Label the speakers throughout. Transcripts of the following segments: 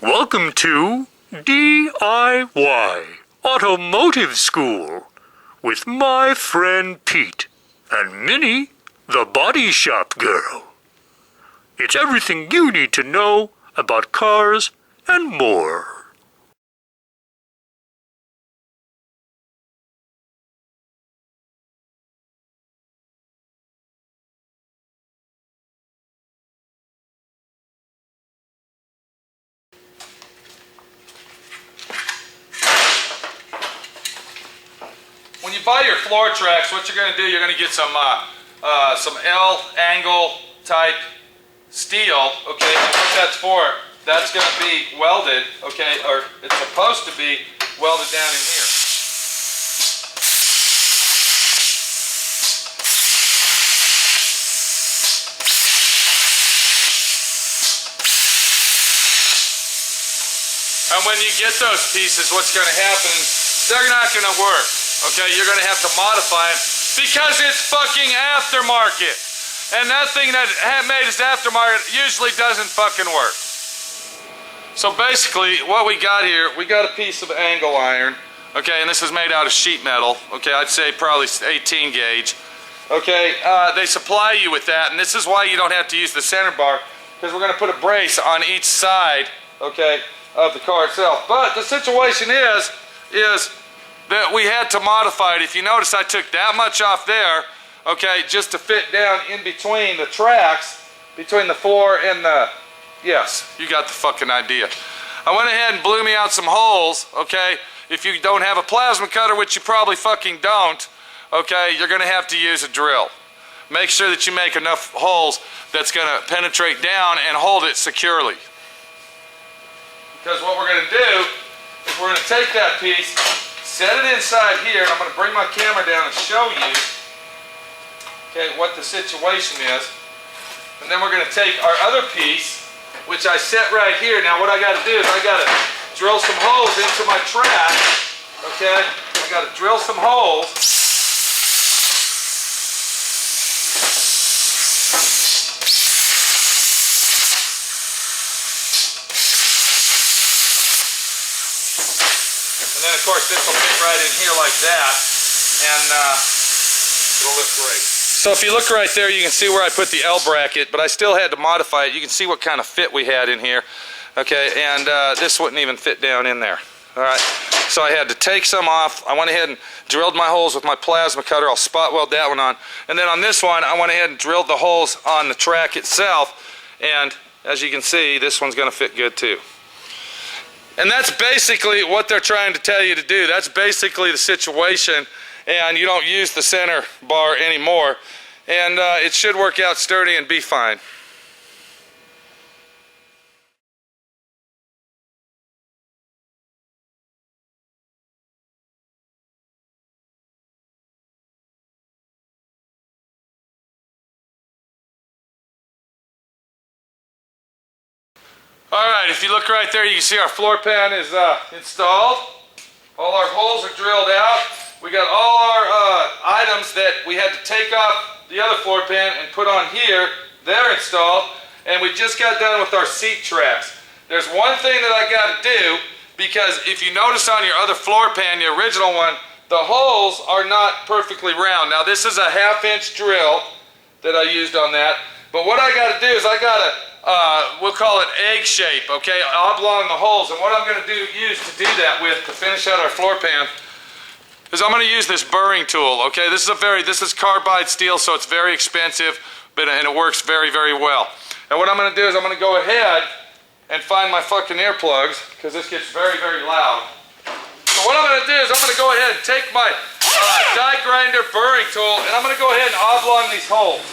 Speaker 1: Welcome to D.I.Y. Automotive School with my friend Pete and Minnie, the body shop girl. It's everything you need to know about cars and more.
Speaker 2: When you buy your floor tracks, what you're going to do, you're going to get some L angle type steel, okay, and what that's for, that's going to be welded, okay, or it's supposed to be welded down in here. And when you get those pieces, what's going to happen is they're not going to work. Okay, you're going to have to modify them because it's fucking aftermarket. And that thing that made as aftermarket usually doesn't fucking work. So basically, what we got here, we got a piece of angle iron. Okay, and this is made out of sheet metal. Okay, I'd say probably 18 gauge. Okay, they supply you with that, and this is why you don't have to use the center bar, because we're going to put a brace on each side, okay, of the car itself. But the situation is that we had to modify it. If you notice, I took that much off there, okay, just to fit down in between the tracks, between the floor and the, yes, you got the fucking idea. I went ahead and blew me out some holes, okay. If you don't have a plasma cutter, which you probably fucking don't, okay, you're gonna have to use a drill. Make sure that you make enough holes that's gonna penetrate down and hold it securely. Because what we're gonna do is we're gonna take that piece, set it inside here, and I'm going to bring my camera down and show you, okay, what the situation is. And then we're going to take our other piece, which I set right here. Now what I got to do is I got to drill some holes into my track, okay? I got to drill some holes. And then of course this will fit right in here like that, and it'll look great. So if you look right there, you can see where I put the L bracket, but I still had to modify it. You can see what kind of fit we had in here, okay, and this wouldn't even fit down in there. Alright, so I had to take some off. I went ahead and drilled my holes with my plasma cutter. I'll spot weld that one on. And then on this one, I went ahead and drilled the holes on the track itself, and as you can see, this one's going to fit good too. And that's basically what they're trying to tell you to do. That's basically the situation, and you don't use the center bar anymore, and it should work out sturdy and be fine. Alright, if you look right there, you can see our floor pan is installed. All our holes are drilled out. We got all our items that we had to take off the other floor pan and put on here. They're installed. And we just got done with our seat tracks. There's one thing that I got to do, because if you notice on your other floor pan, the original one, the holes are not perfectly round. Now this is a 1/2-inch drill that I used on that. But what I got to do is I got to we'll call it egg shape, okay, oblong the holes. And what I'm going to use to do that with, to finish out our floor pan, is I'm going to use this burring tool, okay. This is carbide steel, so it's very expensive, and it works very, very well. And what I'm going to do is I'm going to go ahead and find my fucking earplugs, because this gets very, very loud. So what I'm going to do is I'm going to go ahead and take my die grinder burring tool, and I'm going to go ahead and oblong these holes.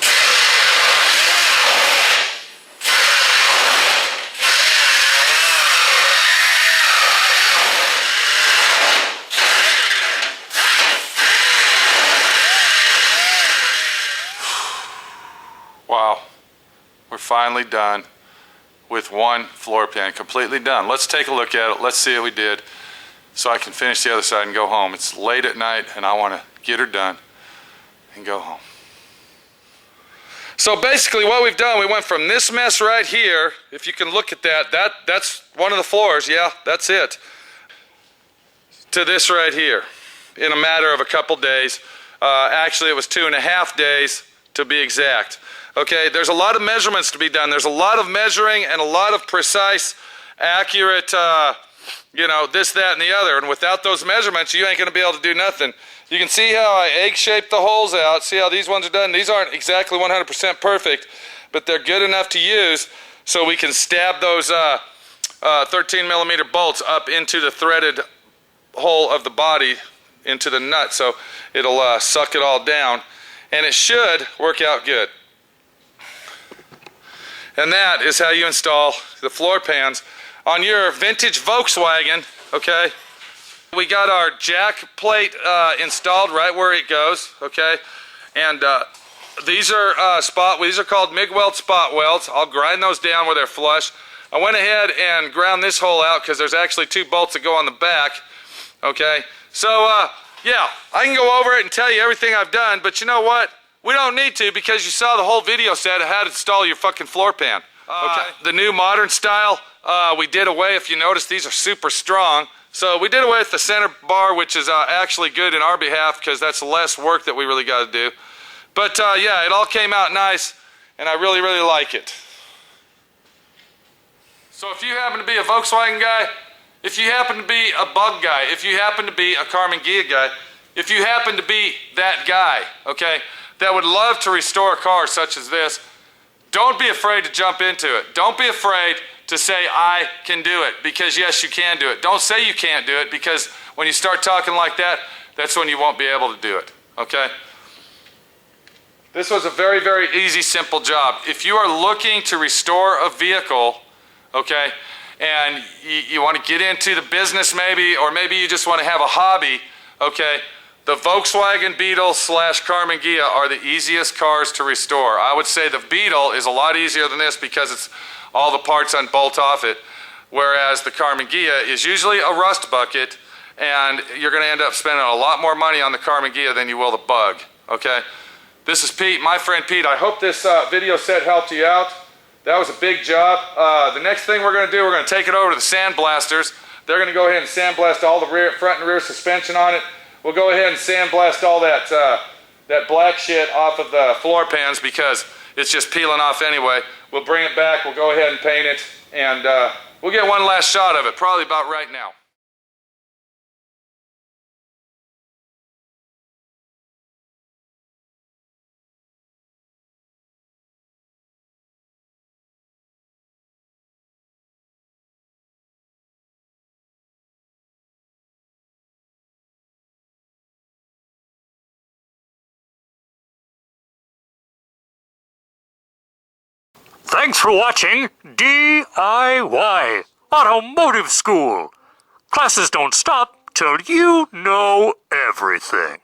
Speaker 2: Wow, we're finally done with one floor pan, completely done. Let's take a look at it. Let's see what we did so I can finish the other side and go home. It's late at night and I want to get her done and go home. So basically what we've done, we went from this mess right here, if you can look at that, that's one of the floors, yeah, that's it, to this right here in a matter of a couple days. Actually, it was 2.5 days to be exact. Okay, there's a lot of measurements to be done. There's a lot of measuring and a lot of precise, accurate, you know, this, that, and the other. And without those measurements, you ain't going to be able to do nothing. You can see how I egg-shaped the holes out. See how these ones are done? These aren't exactly 100% perfect, but they're good enough to use so we can stab those 13 millimeter bolts up into the threaded hole of the body, into the nut, so it'll suck it all down. And it should work out good. And that is how you install the floor pans on your vintage Volkswagen, okay? We got our jack plate installed right where it goes, okay? And these are called MIG weld spot welds. I'll grind those down where they're flush. I went ahead and ground this hole out because there's actually 2 bolts that go on the back, okay? So, yeah, I can go over it and tell you everything I've done, but you know what? We don't need to because you saw the whole video set of how to install your fucking floor pan. Okay. The new modern style, we did away, if you notice, these are super strong. So we did away with the center bar, which is actually good in our behalf because that's less work that we really got to do. But yeah, it all came out nice, and I really, really like it. So if you happen to be a Volkswagen guy, if you happen to be a bug guy, if you happen to be a Karmann Ghia guy, if you happen to be that guy, okay, that would love to restore a car such as this, don't be afraid to jump into it. Don't be afraid to say, I can do it, because yes, you can do it. Don't say you can't do it, because when you start talking like that, that's when you won't be able to do it, okay? This was a very, very easy, simple job. If you are looking to restore a vehicle, okay, and you want to get into the business maybe, or maybe you just want to have a hobby, okay, the Volkswagen Beetle / Karmann Ghia are the easiest cars to restore. I would say the Beetle is a lot easier than this because it's all the parts unbolt off it, whereas the Karmann Ghia is usually a rust bucket, and you're going to end up spending a lot more money on the Karmann Ghia than you will the Bug, okay? This is Pete, my friend Pete. I hope this video set helped you out. That was a big job. The next thing we're going to do, we're going to take it over to the sandblasters. They're going to go ahead and sandblast all the front and rear suspension on it. We'll go ahead and sandblast all that that black shit off of the floor pans because it's just peeling off anyway. We'll bring it back, we'll go ahead and paint it, and we'll get one last shot of it, probably about right now.
Speaker 1: Thanks for watching D.I.Y. Automotive School. Classes don't stop till you know everything.